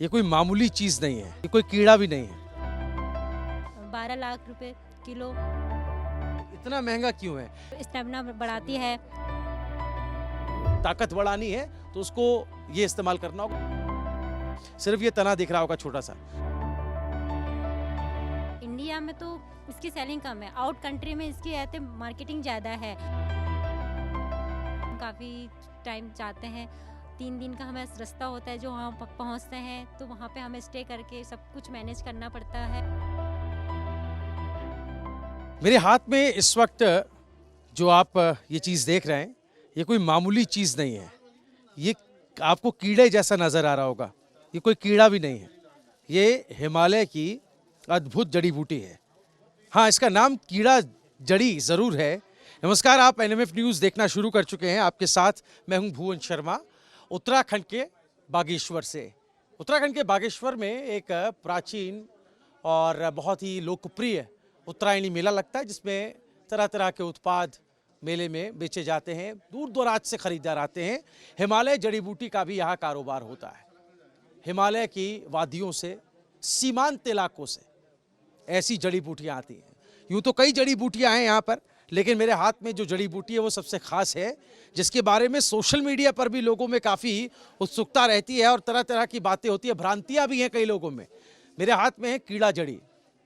ये कोई मामूली चीज नहीं है, ये कोई कीड़ा भी नहीं है। 12 लाख रुपए किलो। इतना महंगा क्यों है? स्टेमिना बढ़ाती है। ताकत बढ़ानी है तो उसको ये इस्तेमाल करना होगा। सिर्फ ये तना दिख रहा होगा छोटा सा। इंडिया में तो इसकी सेलिंग कम है, आउट कंट्री में इसकी ऐसे मार्केटिंग ज़्यादा है। काफ़ी टाइम जाते हैं, 3 दिन का हमें रास्ता होता है जो वहाँ पहुँचते हैं, तो वहाँ पे हमें स्टे करके सब कुछ मैनेज करना पड़ता है। मेरे हाथ में इस वक्त जो आप ये चीज़ देख रहे हैं, ये कोई मामूली चीज़ नहीं है। ये आपको कीड़े जैसा नज़र आ रहा होगा, ये कोई कीड़ा भी नहीं है। ये हिमालय की अद्भुत जड़ी बूटी है। हाँ, इसका नाम कीड़ा जड़ी ज़रूर है। नमस्कार, आप एनएमएफ न्यूज़ देखना शुरू कर चुके हैं। आपके साथ मैं हूँ भुवन शर्मा, उत्तराखंड के बागेश्वर से। उत्तराखंड के बागेश्वर में एक प्राचीन और बहुत ही लोकप्रिय उत्तरायणी मेला लगता है, जिसमें तरह तरह के उत्पाद मेले में बेचे जाते हैं। दूर दराज से खरीदार आते हैं। हिमालय जड़ी बूटी का भी यहाँ कारोबार होता है। हिमालय की वादियों से, सीमांत इलाकों से ऐसी जड़ी बूटियाँ आती हैं। यूँ तो कई जड़ी बूटियाँ हैं यहाँ पर, लेकिन मेरे हाथ में जो जड़ी बूटी है वो सबसे खास है, जिसके बारे में सोशल मीडिया पर भी लोगों में काफ़ी उत्सुकता रहती है और तरह तरह की बातें होती है, भ्रांतियाँ भी हैं कई लोगों में। मेरे हाथ में है कीड़ा जड़ी।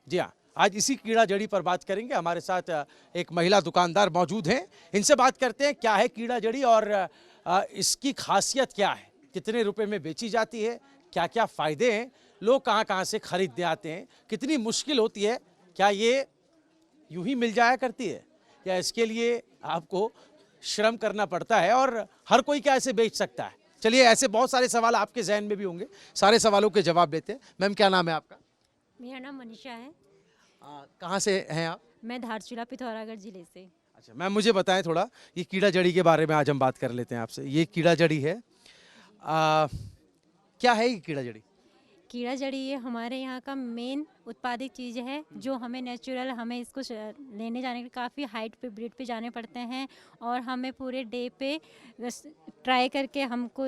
जी हाँ, आज इसी कीड़ा जड़ी पर बात करेंगे। हमारे साथ एक महिला दुकानदार मौजूद हैं, इनसे बात करते हैं क्या है कीड़ा जड़ी और इसकी खासियत क्या है, कितने रुपए में बेची जाती है, क्या क्या फ़ायदे हैं, लोग कहाँ कहाँ से खरीदने आते हैं, कितनी मुश्किल होती है, क्या ये यूं ही मिल जाया करती है या इसके लिए आपको श्रम करना पड़ता है और हर कोई क्या ऐसे बेच सकता है। चलिए, ऐसे बहुत सारे सवाल आपके जहन में भी होंगे, सारे सवालों के जवाब देते हैं। मैम, क्या नाम है आपका? मेरा नाम मनीषा है। कहाँ से हैं आप? मैं धारचूला पिथौरागढ़ जिले से। अच्छा मैम, मुझे बताएं थोड़ा, ये कीड़ा जड़ी के बारे में आज हम बात कर लेते हैं आपसे। ये कीड़ा जड़ी है, क्या है ये कीड़ा जड़ी? कीड़ा जड़ी ये हमारे यहाँ का मेन उत्पादित चीज़ है, जो हमें नेचुरल, हमें इसको लेने जाने के लिए काफ़ी हाइट पे, ब्रीड पे जाने पड़ते हैं और हमें पूरे डे पे ट्राई करके हमको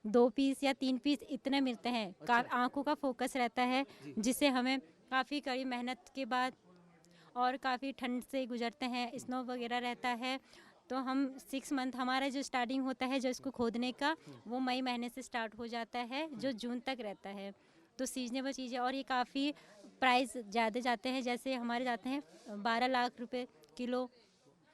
2 पीस या 3 पीस इतने मिलते हैं। आंखों का फोकस रहता है, जिससे हमें काफ़ी कड़ी मेहनत के बाद और काफ़ी ठंड से गुजरते हैं, स्नो वगैरह रहता है, तो हम 6 मंथ हमारा जो स्टार्टिंग होता है जो इसको खोदने का, वो मई महीने से स्टार्ट हो जाता है, जो जून तक रहता है। तो सीजनेबल चीज़ है और ये काफ़ी प्राइस ज़्यादा जाते हैं, जैसे हमारे जाते हैं 12 लाख रुपए किलो,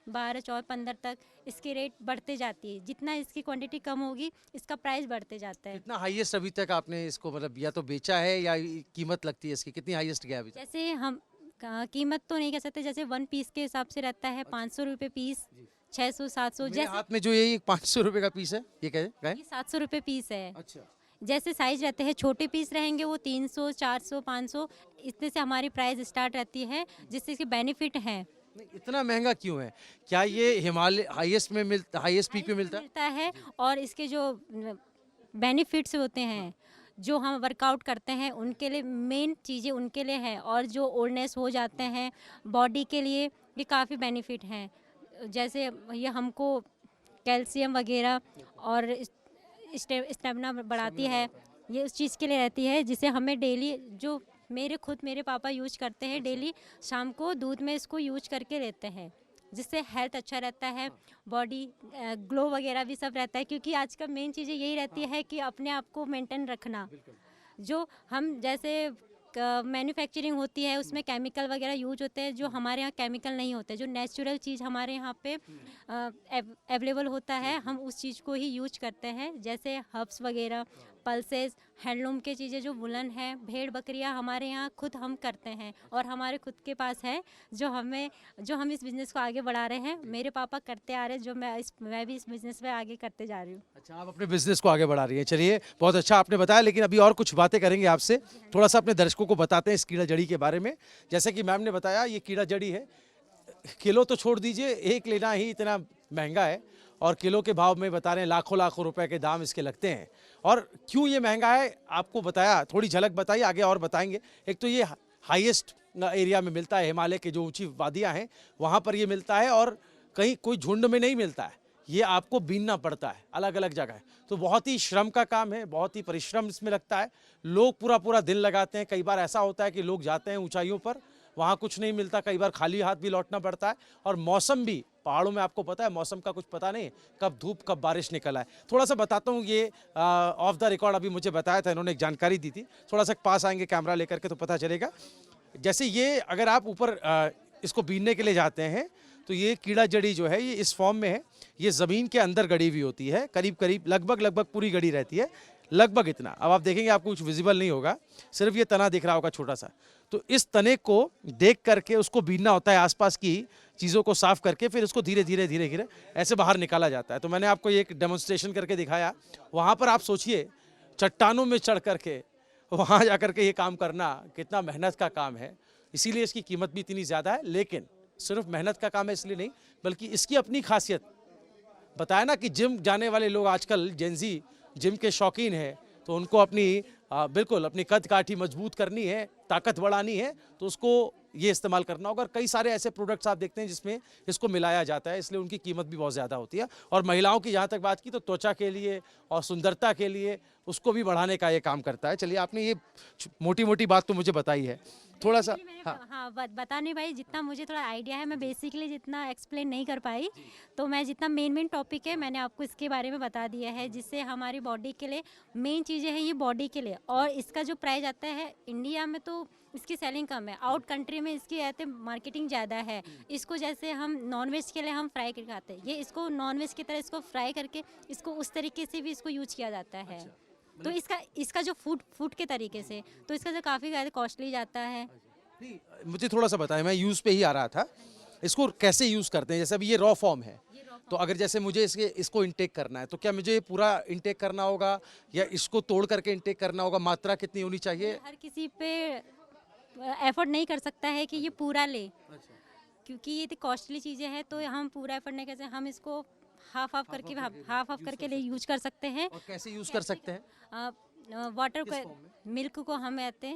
12, 14, 15 तक इसकी रेट बढ़ते जाती है। जितना इसकी क्वांटिटी कम होगी, इसका प्राइस बढ़ते जाता है। कितना हाईएस्ट अभी तक आपने इसको मतलब या तो बेचा है या कीमत लगती है इसकी, कितनी हाईएस्ट गया अभी तक? जैसे हम कीमत तो नहीं कह सकते, जैसे 1 पीस के हिसाब से रहता है, 500 रुपये पीस, 600, 700। मेरे जैसे हाथ में जो ये 500 रुपए का पीस है, ये क्या है? ये 700 रुपये पीस है। अच्छा, जैसे साइज रहते हैं, छोटे पीस रहेंगे वो 300, 400, 500 इतने से हमारी प्राइस स्टार्ट रहती है, जिससे इसके बेनिफिट हैं। नहीं, इतना महंगा क्यों है? क्या ये हिमालय हाईएस्ट में मिलता, हाईएस्ट पीक में मिलता है? मिलता है और इसके जो बेनिफिट्स होते हैं, जो हम वर्कआउट करते हैं उनके लिए, मेन चीज़ें उनके लिए है, और जो ओल्डनेस हो जाते हैं बॉडी के लिए ये काफ़ी बेनिफिट हैं। जैसे ये हमको कैल्शियम वगैरह और स्टेमिना बढ़ाती है, ये उस चीज़ के लिए रहती है, जिसे हमें डेली, जो मेरे पापा यूज करते हैं, डेली शाम को दूध में इसको यूज करके लेते हैं, जिससे हेल्थ अच्छा रहता है, बॉडी ग्लो वगैरह भी सब रहता है, क्योंकि आज का मेन चीज़ें यही रहती है कि अपने आप को मेंटेन रखना। जो हम जैसे मैन्युफैक्चरिंग होती है उसमें केमिकल वगैरह यूज होते हैं, जो हमारे यहाँ केमिकल नहीं होते, जो नेचुरल चीज़ हमारे यहाँ पे अवेलेबल होता है, हम उस चीज़ को ही यूज करते हैं। जैसे हर्ब्स वगैरह, पल्सेस, हैंडलूम के चीज़ें, जो वुलन है, भेड़ बकरियाँ हमारे यहाँ खुद हम करते हैं और हमारे खुद के पास है, जो हम इस बिज़नेस को आगे बढ़ा रहे हैं। मेरे पापा करते आ रहे हैं, जो मैं भी इस बिज़नेस में आगे करते जा रही हूँ। अच्छा, आप अपने बिजनेस को आगे बढ़ा रही हैं। चलिए, बहुत अच्छा आपने बताया, लेकिन अभी और कुछ बातें करेंगे आपसे। थोड़ा सा अपने दर्शकों को बताते हैं इस कीड़ा जड़ी के बारे में। जैसे कि मैम ने बताया, ये कीड़ा जड़ी है, किलो तो छोड़ दीजिए, एक लेना ही इतना महंगा है और किलो के भाव में बता रहे हैं लाखों लाखों रुपए के दाम इसके लगते हैं। और क्यों ये महंगा है आपको बताया, थोड़ी झलक बताइए, आगे और बताएंगे। एक तो ये हाईएस्ट एरिया में मिलता है, हिमालय के जो ऊंची वादियां हैं वहाँ पर ये मिलता है और कहीं कोई झुंड में नहीं मिलता है। ये आपको बीनना पड़ता है अलग अलग जगह। तो बहुत ही श्रम का काम है, बहुत ही परिश्रम इसमें लगता है। लोग पूरा पूरा दिन लगाते हैं। कई बार ऐसा होता है कि लोग जाते हैं ऊंचाइयों पर, वहाँ कुछ नहीं मिलता, कई बार खाली हाथ भी लौटना पड़ता है। और मौसम भी पहाड़ों में, आपको पता है मौसम का कुछ पता नहीं, कब धूप कब बारिश निकल आए। थोड़ा सा बताता हूँ, ये ऑफ द रिकॉर्ड अभी मुझे बताया था, इन्होंने एक जानकारी दी थी। थोड़ा सा पास आएंगे कैमरा लेकर के तो पता चलेगा। जैसे ये अगर आप ऊपर इसको बीनने के लिए जाते हैं तो ये कीड़ा जड़ी जो है ये इस फॉर्म में है। ये ज़मीन के अंदर गड़ी हुई होती है, करीब करीब लगभग पूरी गड़ी रहती है, लगभग इतना। अब आप देखेंगे आपको कुछ विजिबल नहीं होगा, सिर्फ ये तना दिख रहा होगा छोटा सा। तो इस तने को देख करके उसको बीनना होता है, आसपास की चीज़ों को साफ करके, फिर उसको धीरे धीरे धीरे धीरे ऐसे बाहर निकाला जाता है। तो मैंने आपको एक डेमोन्स्ट्रेशन करके दिखाया। वहाँ पर आप सोचिए चट्टानों में चढ़ करके वहाँ जा करके ये काम करना कितना मेहनत का काम है। इसीलिए इसकी कीमत भी इतनी ज़्यादा है। लेकिन सिर्फ मेहनत का काम है इसलिए नहीं, बल्कि इसकी अपनी खासियत बताया ना कि जिम जाने वाले लोग आजकल जेंजी जिम के शौकीन हैं, तो उनको अपनी बिल्कुल अपनी कद काठी मजबूत करनी है, ताकत बढ़ानी है, तो उसको ये इस्तेमाल करना होगा। और कई सारे ऐसे प्रोडक्ट्स आप देखते हैं जिसमें इसको मिलाया जाता है, इसलिए उनकी कीमत भी बहुत ज़्यादा होती है। और महिलाओं की जहाँ तक बात की तो त्वचा के लिए और सुंदरता के लिए उसको भी बढ़ाने का ये काम करता है। चलिए, आपने ये मोटी मोटी बात तो मुझे बताई है, थोड़ा सा हाँ बता नहीं पाई, जितना मुझे थोड़ा आइडिया है मैं बेसिकली जितना एक्सप्लेन नहीं कर पाई, तो मैं जितना मेन टॉपिक है मैंने आपको इसके बारे में बता दिया है, जिससे हमारी बॉडी के लिए मेन चीज़ें हैं ये बॉडी के लिए। और इसका जो प्राइस आता है इंडिया में तो इसकी सेलिंग कम है, आउट कंट्री में इसकी ऐसे मार्केटिंग ज़्यादा है। इसको जैसे हम नॉनवेज के लिए हम फ्राई करके खाते हैं, ये इसको नॉनवेज की तरह इसको फ्राई करके इसको उस तरीके से भी इसको यूज किया जाता है। तो इसका जो फूड के तरीके से तो इसका जो काफ़ी ज़्यादा कॉस्टली जाता है। नहीं, मुझे थोड़ा सा बताएं, मैं यूज़ पे ही आ रहा था। इसको कैसे यूज़ करते हैं? जैसे अभी ये रॉ फॉर्म है, तो अगर जैसे मुझे इसको इंटेक करना है तो क्या मुझे पूरा इंटेक करना होगा या इसको तोड़ करके इंटेक करना होगा? मात्रा कितनी होनी चाहिए? हर किसी पे एफर्ट नहीं कर सकता है कि ये पूरा ले, क्योंकि ये कॉस्टली चीज़ें हैं, तो हम पूरा एफर्ट नहीं कर सकते। हम इसको हाफ हाफ करके ले यूज कर सकते हैं। और कैसे यूज़ कर सकते हैं? वाटर को, मिल्क को हम ऐसे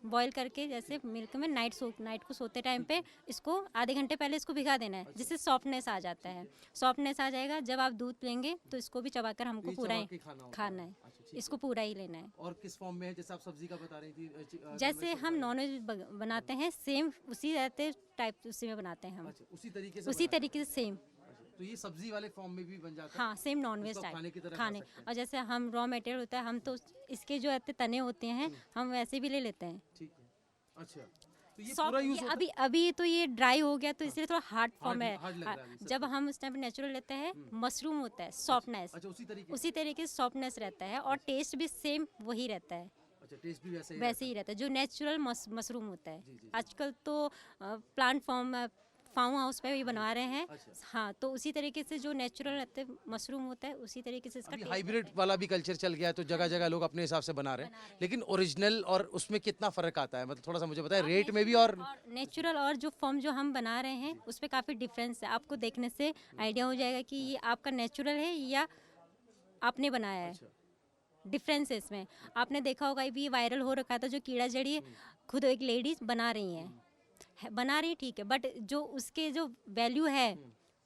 बॉईल करके, जैसे मिल्क में नाइट को सोते टाइम पे इसको आधे घंटे पहले इसको भिगा देना है, जिससे सॉफ्टनेस आ जाता है। सॉफ्टनेस आ जाएगा, जब आप दूध लेंगे तो इसको भी चबाकर हमको पूरा ही खाना है, इसको पूरा ही लेना है। और किस फॉर्म में है? जैसे आप सब्जी का बता रही थी, जैसे हम नॉनवेज बनाते हैं सेम उसी रहते टाइप उसी में बनाते हैं हम, उसी तरीके से सेम। तो ये सब्जी वाले फॉर्म में भी बन जाता है? हाँ, सेम नॉनवेज टाइप खाने। खा सकते हैं। और जैसे हम रॉ मटेरियल होता है, हम तो इसके जो ऐसे तने होते हैं हम वैसे भी ले लेते हैं। ठीक है, अच्छा। तो ये सॉफ्ट, पूरा यूज ये अभी तो ये ड्राई हो गया तो इसलिए थोड़ा हार्ड फॉर्म है। हार्ड लग रहा है जब हम उस टाइम पे नेचुरल लेते हैं, मशरूम होता है, सॉफ्टनेस अच्छा, उसी तरीके से सॉफ्टनेस रहता है, और टेस्ट भी सेम वही रहता है। अच्छा, टेस्ट भी वैसे ही रहता है जो नेचुरल मशरूम होता है। आजकल तो प्लांट फार्म हाउस पे भी बनवा रहे हैं। हाँ, तो उसी तरीके से जो नेचुरल रहते मशरूम होता है उसी तरीके से इसका टेस्ट हाइब्रिड वाला भी कल्चर चल गया है, तो जगह जगह लोग अपने हिसाब से बना रहे हैं। लेकिन ओरिजिनल और उसमें कितना फर्क आता है? मतलब थोड़ा सा मुझे बताएं, रेट में भी और नेचुरल और जो फॉर्म जो हम बना रहे हैं उस पर काफ़ी डिफरेंस है। आपको देखने से आइडिया हो जाएगा कि ये आपका नेचुरल है या आपने बनाया है। डिफरेंस है इसमें। आपने देखा होगा अभी वायरल हो रखा था जो कीड़ा जड़ी खुद एक लेडीज बना रही हैं, ठीक है, बट जो उसके जो वैल्यू है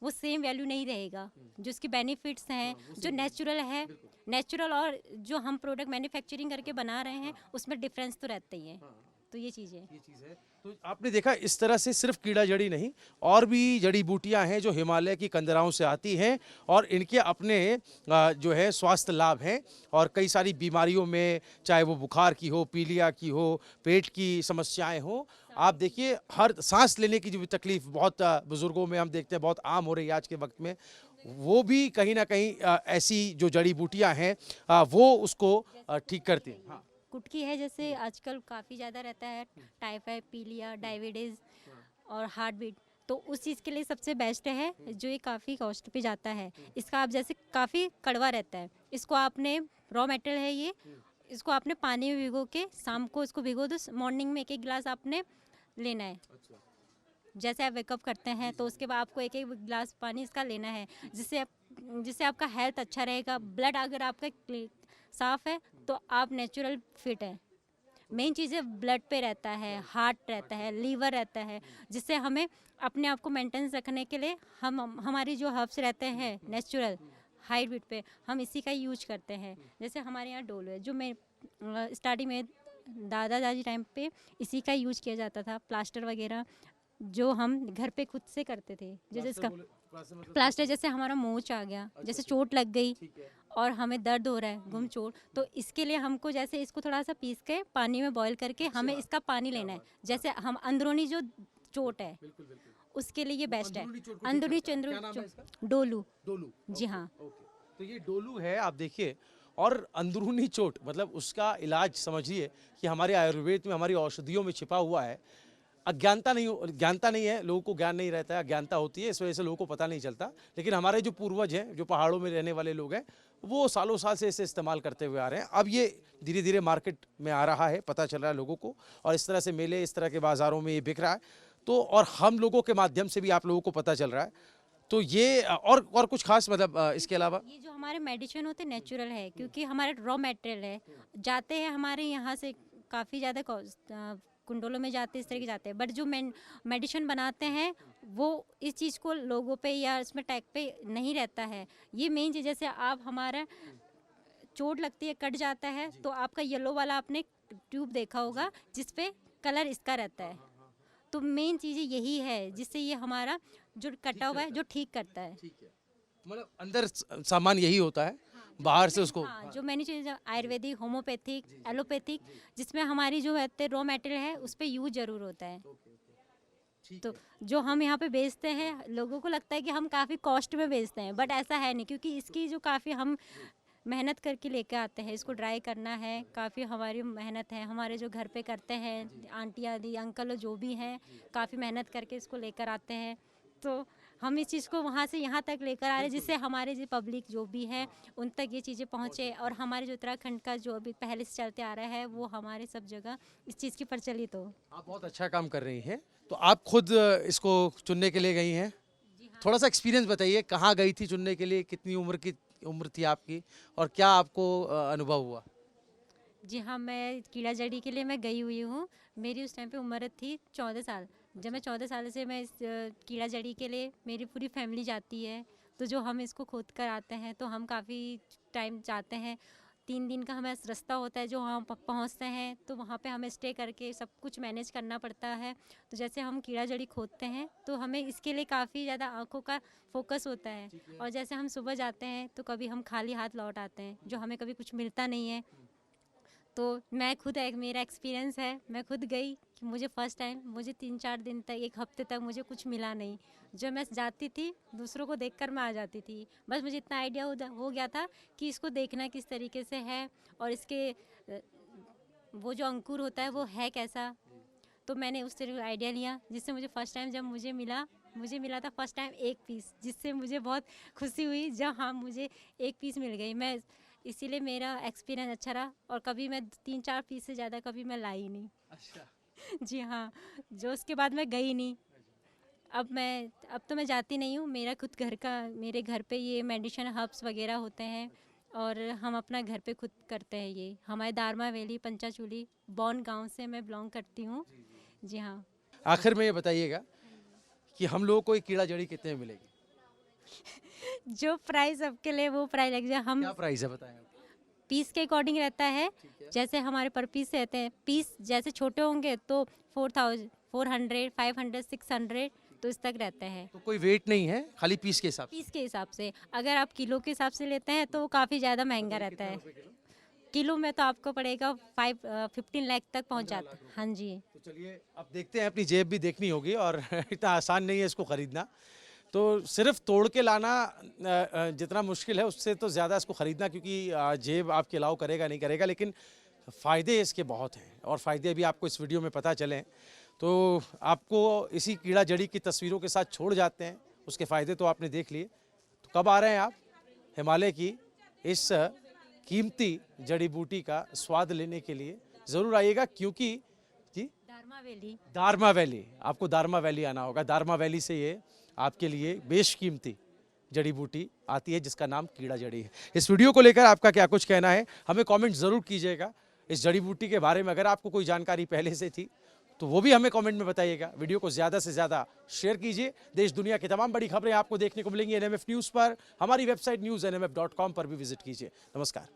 वो सेम वैल्यू नहीं रहेगा। जो इसके बेनिफिट्स हैं, जो नेचुरल है, नेचुरल और जो हम प्रोडक्ट मैन्युफैक्चरिंग करके बना रहे हैं उसमें डिफरेंस तो रहता ही है। तो ये चीज़ है। तो आपने देखा इस तरह से सिर्फ कीड़ा जड़ी नहीं, और भी जड़ी बूटियां हैं जो हिमालय की कंदराओं से आती हैं, और इनके अपने जो है स्वास्थ्य लाभ हैं। और कई सारी बीमारियों में, चाहे वो बुखार की हो, पीलिया की हो, पेट की समस्याएं हो, आप देखिए हर सांस लेने की जो भी तकलीफ बहुत बुजुर्गों में हम देखते हैं बहुत आम हो रही है आज के वक्त में, वो भी कहीं ना कहीं ऐसी जो जड़ी बूटियां हैं वो उसको ठीक करती हैं। हाँ, कुटकी है जैसे आजकल काफ़ी ज़्यादा रहता है, टाइफाइड, पीलिया, डायबिटीज़ और हार्ट बीट, तो उस चीज़ के लिए सबसे बेस्ट है जो ये काफ़ी कॉस्ट पे जाता है। इसका आप जैसे काफ़ी कड़वा रहता है, इसको आपने रॉ मटेरियल है ये, इसको आपने पानी में भिगो के शाम को इसको भिगो दो, मॉर्निंग में एक गिलास आपने लेना है। जैसे आप वेकअप करते हैं तो उसके बाद आपको एक गिलास पानी इसका लेना है, जिससे आपका हेल्थ अच्छा रहेगा। ब्लड अगर आपका साफ़ है तो आप नेचुरल फिट है। मेन चीज़ है ब्लड पे रहता है, हार्ट रहता है, लीवर रहता है, जिससे हमें अपने आप को मेंटेनेंस रखने के लिए हम हमारी जो हर्ब्स रहते हैं नेचुरल हाइब्रिड पे, हम इसी का यूज करते हैं। जैसे हमारे यहाँ डोलो है, जो मैं स्टार्टिंग में दादा दादी टाइम पे इसी का यूज किया जाता था। प्लास्टर वगैरह जो हम घर पे खुद से करते थे, जैसे इसका प्लास्टर, जैसे हमारा मोच आ गया, जैसे चोट लग गई और हमें दर्द हो रहा है गुम चोट, तो इसके लिए हमको जैसे इसको थोड़ा सा पीस के पानी में बॉईल करके हमें इसका पानी लेना है। जैसे हम अंदरूनी जो चोट है उसके लिए ये बेस्ट है। अंदरूनी डोलू। जी हाँ। तो ये डोलू है, आप देखिए। और अंदरूनी चोट मतलब उसका इलाज समझिए कि हमारे आयुर्वेद में, हमारी औषधियों में छिपा हुआ है। ज्ञानता नहीं है, लोगों को ज्ञान नहीं रहता है, अज्ञानता होती है, इस वजह से लोगों को पता नहीं चलता। लेकिन हमारे जो पूर्वज हैं, जो पहाड़ों में रहने वाले लोग हैं, वो सालों साल से इसे इस्तेमाल करते हुए आ रहे हैं। अब ये धीरे धीरे मार्केट में आ रहा है, पता चल रहा है लोगों को, और इस तरह से मेले, इस तरह के बाज़ारों में ये बिक रहा है। तो और हम लोगों के माध्यम से भी आप लोगों को पता चल रहा है। तो ये और कुछ खास मतलब इसके अलावा ये जो हमारे मेडिसिन होते हैं नेचुरल है, क्योंकि हमारे रॉ मटेरियल है, जाते हैं हमारे यहाँ से काफ़ी ज़्यादा कुंडलों में जाते हैं, इस तरह के जाते हैं। बट जो मेडिसिन बनाते हैं वो इस चीज़ को लोगों पे या इसमें टैग पे नहीं रहता है। ये मेन चीज़, जैसे आप हमारा चोट लगती है, कट जाता है, तो आपका येलो वाला आपने ट्यूब देखा होगा जिसपे कलर इसका रहता है। तो मेन चीज़ यही है जिससे ये हमारा जो कटा हुआ है जो ठीक करता है। मतलब अंदर सामान यही होता है, बाहर से उसको जो मैंने चीज़ आयुर्वेदिक, होम्योपैथिक, एलोपैथिक, जिसमें हमारी जो है रॉ मटेरियल है उस पर यूज जरूर होता है। तो जो हम यहाँ पे बेचते हैं, लोगों को लगता है कि हम काफ़ी कॉस्ट में बेचते हैं, बट ऐसा है नहीं, क्योंकि इसकी जो काफ़ी हम मेहनत करके लेके आते हैं। इसको ड्राई करना है, काफ़ी हमारी मेहनत है। हमारे जो घर पे करते हैं आंटी आदि अंकल जो भी हैं, काफ़ी मेहनत करके इसको लेकर आते हैं। तो हम इस चीज़ को वहाँ से यहाँ तक लेकर आ रहे हैं, जिससे हमारे जो पब्लिक जो भी है उन तक ये चीज़ें पहुँचे, और हमारे जो उत्तराखंड का जो अभी पहले से चलते आ रहा है वो हमारे सब जगह इस चीज़ की प्रचलित हो। आप बहुत अच्छा काम कर रही हैं। तो आप खुद इसको चुनने के लिए गई हैं, थोड़ा सा एक्सपीरियंस बताइए, कहाँ गई थी चुनने के लिए, कितनी उम्र थी आपकी, और क्या आपको अनुभव हुआ? जी हाँ, मैं कीड़ा जड़ी के लिए मैं गई हुई हूँ। मेरी उस टाइम पे उम्र थी 14 साल। जब मैं 14 साल से मैं इस कीड़ा जड़ी के लिए, मेरी पूरी फैमिली जाती है। तो जो हम इसको खोद कर आते हैं, तो हम काफ़ी टाइम जाते हैं। 3 दिन का हमें रास्ता होता है, जो हम पहुँचते हैं तो वहाँ पे हमें स्टे करके सब कुछ मैनेज करना पड़ता है। तो जैसे हम कीड़ा जड़ी खोदते हैं तो हमें इसके लिए काफ़ी ज़्यादा आँखों का फोकस होता है। और जैसे हम सुबह जाते हैं तो कभी हम खाली हाथ लौट आते हैं, जो हमें कभी कुछ मिलता नहीं है। तो मैं खुद एक मेरा एक्सपीरियंस है, मैं खुद गई कि मुझे फ़र्स्ट टाइम मुझे 3-4 दिन तक, 1 हफ्ते तक मुझे कुछ मिला नहीं। जब मैं जाती थी दूसरों को देखकर मैं आ जाती थी। बस मुझे इतना आइडिया हो गया था कि इसको देखना किस तरीके से है, और इसके वो जो अंकुर होता है वो है कैसा। तो मैंने उस तरह आइडिया लिया, जिससे मुझे फ़र्स्ट टाइम जब मुझे मिला था फ़र्स्ट टाइम 1 पीस, जिससे मुझे बहुत खुशी हुई जब हाँ मुझे 1 पीस मिल गई। मैं इसीलिए मेरा एक्सपीरियंस अच्छा रहा, और कभी मैं 3-4 पीस से ज़्यादा कभी मैं लाई नहीं। अच्छा। जी हाँ, जो उसके बाद मैं गई नहीं। अब तो मैं जाती नहीं हूँ। मेरे घर पे ये मेडिसिन हर्ब्स वगैरह होते हैं, और हम अपना घर पे खुद करते हैं। ये हमारे दारमा वैली पंचाचूली बॉन गांव से मैं बिलोंग करती हूँ। जी हाँ। आखिर में ये बताइएगा कि हम लोगों को ये कीड़ा जड़ी कितने में मिलेगी? जो प्राइस सबके लिए वो प्राइस लग जाए। हम क्या प्राइस है बताएं आप? पीस के अकॉर्डिंग रहता है। जैसे हमारे पर पीस रहते हैं, पीस जैसे छोटे होंगे तो 4000, 400, 500, 600 तो इस तक रहता है। तो कोई वेट नहीं है, खाली पीस के हिसाब से? पीस के हिसाब से। अगर आप किलो के हिसाब से लेते हैं तो काफ़ी ज़्यादा महंगा रहता है। किलो में तो आपको पड़ेगा 15 लाख तक पहुंच जाता है। हाँ जी। तो चलिए अब देखते हैं, अपनी जेब भी देखनी होगी, और इतना आसान नहीं है इसको ख़रीदना। तो सिर्फ तोड़ के लाना जितना मुश्किल है, उससे तो ज़्यादा इसको ख़रीदना, क्योंकि जेब आपके अलाउ करेगा नहीं करेगा। लेकिन फ़ायदे इसके बहुत हैं, और फ़ायदे अभी आपको इस वीडियो में पता चले। तो आपको इसी कीड़ा जड़ी की तस्वीरों के साथ छोड़ जाते हैं, उसके फ़ायदे तो आपने देख लिए। तो कब आ रहे हैं आप हिमालय की इस कीमती जड़ी बूटी का स्वाद लेने के लिए? ज़रूर आइएगा, क्योंकि जी दारमा वैली, आपको दारमा वैली आना होगा। दारमा वैली से ये आपके लिए बेशकीमती जड़ी बूटी आती है, जिसका नाम कीड़ा जड़ी है। इस वीडियो को लेकर आपका क्या कुछ कहना है, हमें कमेंट ज़रूर कीजिएगा। इस जड़ी बूटी के बारे में अगर आपको कोई जानकारी पहले से थी तो वो भी हमें कमेंट में बताइएगा। वीडियो को ज़्यादा से ज़्यादा शेयर कीजिए। देश दुनिया की तमाम बड़ी खबरें आपको देखने को मिलेंगी एनएमएफ न्यूज़ पर। हमारी वेबसाइट newsnmf.com पर भी विजिट कीजिए। नमस्कार।